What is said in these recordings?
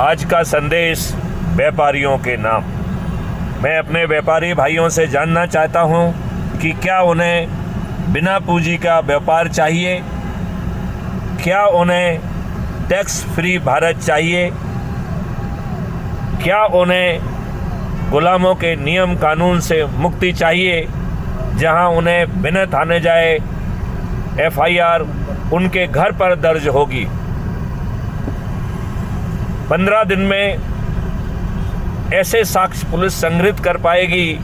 आज का संदेश व्यापारियों के नाम। मैं अपने व्यापारी भाइयों से जानना चाहता हूं कि क्या उन्हें बिना पूंजी का व्यापार चाहिए, क्या उन्हें टैक्स फ्री भारत चाहिए, क्या उन्हें गुलामों के नियम कानून से मुक्ति चाहिए, जहां उन्हें बिना थाने जाए FIR उनके घर पर दर्ज होगी। 15 दिन में ऐसे साक्ष्य पुलिस संग्रहित कर पाएगी,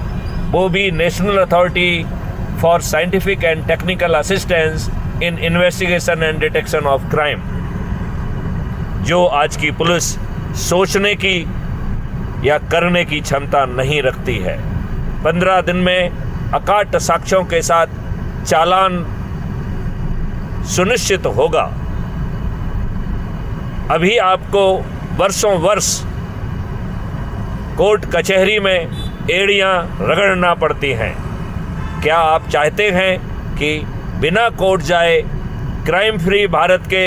वो भी national authority for scientific and technical assistance in investigation and detection of crime, जो आज की पुलिस सोचने की या करने की क्षमता नहीं रखती है। 15 दिन में अकाट साक्ष्यों के साथ चालान सुनिश्चित होगा। अभी आपको वर्षों वर्ष कोर्ट कचहरी में एड़ियां रगड़ना पड़ती हैं। क्या आप चाहते हैं कि बिना कोर्ट जाए क्राइम फ्री भारत के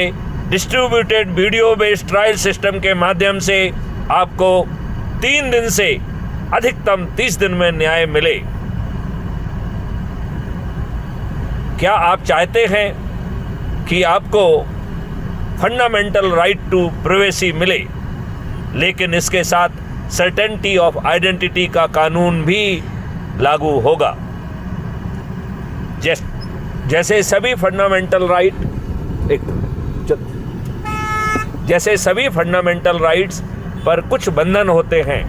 distributed video based trial system के माध्यम से आपको 3 दिन से अधिकतम 30 दिन में न्याय मिले? क्या आप चाहते हैं कि आपको फंडामेंटल राइट टू प्राइवेसी मिले, लेकिन इसके साथ सर्टेनिटी ऑफ आइडेंटिटी का कानून भी लागू होगा? जैसे सभी फंडामेंटल राइट्स पर कुछ बंधन होते हैं,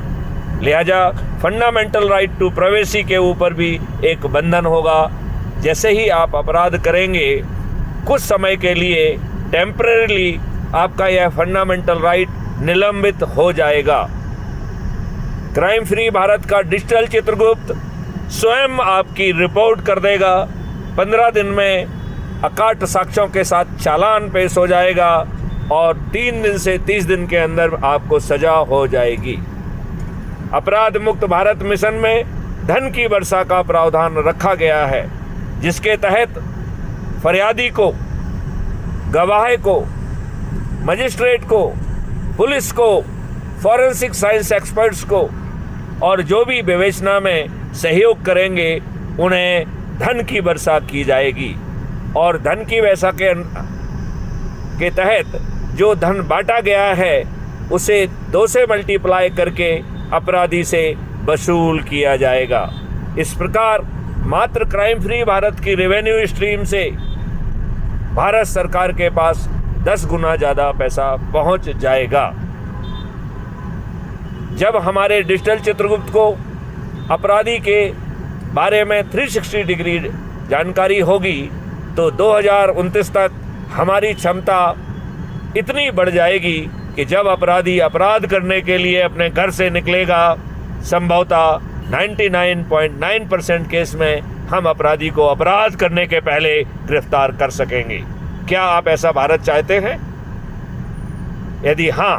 लिहाजा फंडामेंटल राइट टू प्राइवेसी के ऊपर भी एक बंधन होगा। जैसे ही आप अपराध करेंगे, कुछ समय के लिए टेम्परेरीली आपका यह फंडामेंटल राइट निलंबित हो जाएगा। क्राइम फ्री भारत का डिजिटल चित्रगुप्त स्वयं आपकी रिपोर्ट कर देगा। 15 दिन में अकाट साक्ष्यों के साथ चालान पेश हो जाएगा और 3 दिन से 30 दिन के अंदर आपको सजा हो जाएगी। अपराध मुक्त भारत मिशन में धन की वर्षा का प्रावधान रखा गया है, जिसके तहत फरियादी को, गवाह को, मजिस्ट्रेट को, पुलिस को, फॉरेंसिक साइंस एक्सपर्ट्स को और जो भी विवेचना में सहयोग करेंगे, उन्हें धन की वर्षा की जाएगी। और धन की वर्षा के तहत जो धन बांटा गया है, उसे 2 से मल्टीप्लाई करके अपराधी से वसूल किया जाएगा। इस प्रकार मात्र क्राइम फ्री भारत की रेवेन्यू स्ट्रीम से भारत सरकार के पास 10 गुना ज़्यादा पैसा पहुंच जाएगा। जब हमारे डिजिटल चित्रगुप्त को अपराधी के बारे में 360 डिग्री जानकारी होगी, तो 2029 तक हमारी क्षमता इतनी बढ़ जाएगी कि जब अपराधी अपराध करने के लिए अपने घर से निकलेगा, संभवतः 99.9% केस में हम अपराधी को अपराध करने के पहले गिरफ्तार कर सकेंगे। क्या आप ऐसा भारत चाहते हैं? यदि हाँ,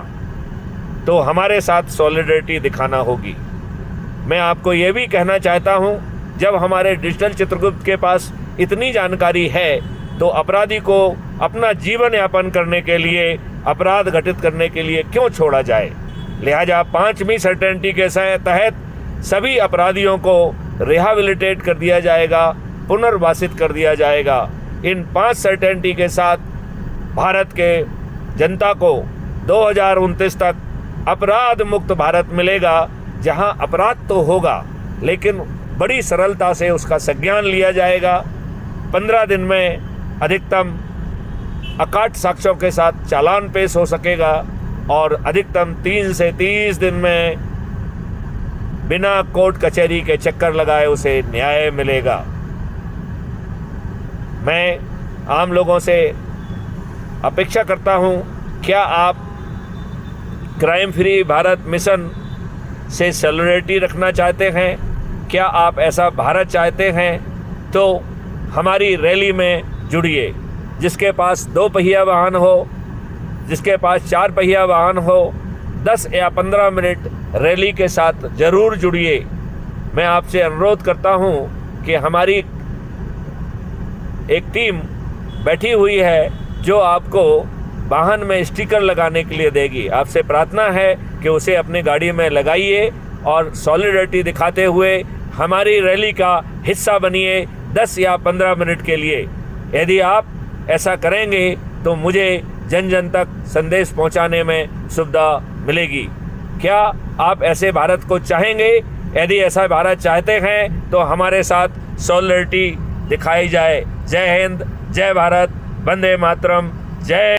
तो हमारे साथ सॉलिडरिटी दिखाना होगी। मैं आपको ये भी कहना चाहता हूँ, जब हमारे डिजिटल चित्रगुप्त के पास इतनी जानकारी है, तो अपराधी को अपना जीवन यापन करने के लिए, अपराध घटित करने के लिए क्यों छोड़ा जाए? लिहाजा 5वीं सर्टेनिटी के तहत सभी अपराधियों को रिहैबिलिटेट कर दिया जाएगा, पुनर्वासित कर दिया जाएगा। इन 5 सर्टेनिटी के साथ भारत के जनता को 2029 तक अपराध मुक्त भारत मिलेगा, जहां अपराध तो होगा, लेकिन बड़ी सरलता से उसका संज्ञान लिया जाएगा। 15 दिन में अधिकतम अकाट साक्ष्यों के साथ चालान पेश हो सकेगा और अधिकतम 3 से 30 दिन में बिना कोर्ट कचहरी के चक्कर लगाए उसे न्याय मिलेगा। मैं आम लोगों से अपेक्षा करता हूं, क्या आप क्राइम फ्री भारत मिशन से सॉलिडरिटी रखना चाहते हैं? क्या आप ऐसा भारत चाहते हैं? तो हमारी रैली में जुड़िए। जिसके पास 2 पहिया वाहन हो, जिसके पास 4 पहिया वाहन हो, 10 या 15 मिनट रैली के साथ ज़रूर जुड़िए। मैं आपसे अनुरोध करता हूं कि हमारी एक टीम बैठी हुई है जो आपको वाहन में स्टिकर लगाने के लिए देगी। आपसे प्रार्थना है कि उसे अपनी गाड़ी में लगाइए और सॉलिडरिटी दिखाते हुए हमारी रैली का हिस्सा बनिए 10 या 15 मिनट के लिए। यदि आप ऐसा करेंगे तो मुझे जन जन तक संदेश पहुंचाने में सुविधा मिलेगी। क्या आप ऐसे भारत को चाहेंगे? यदि ऐसा भारत चाहते हैं तो हमारे साथ सॉलिडरिटी दिखाई जाए। जय हिंद, जय भारत, वंदे मातरम, जय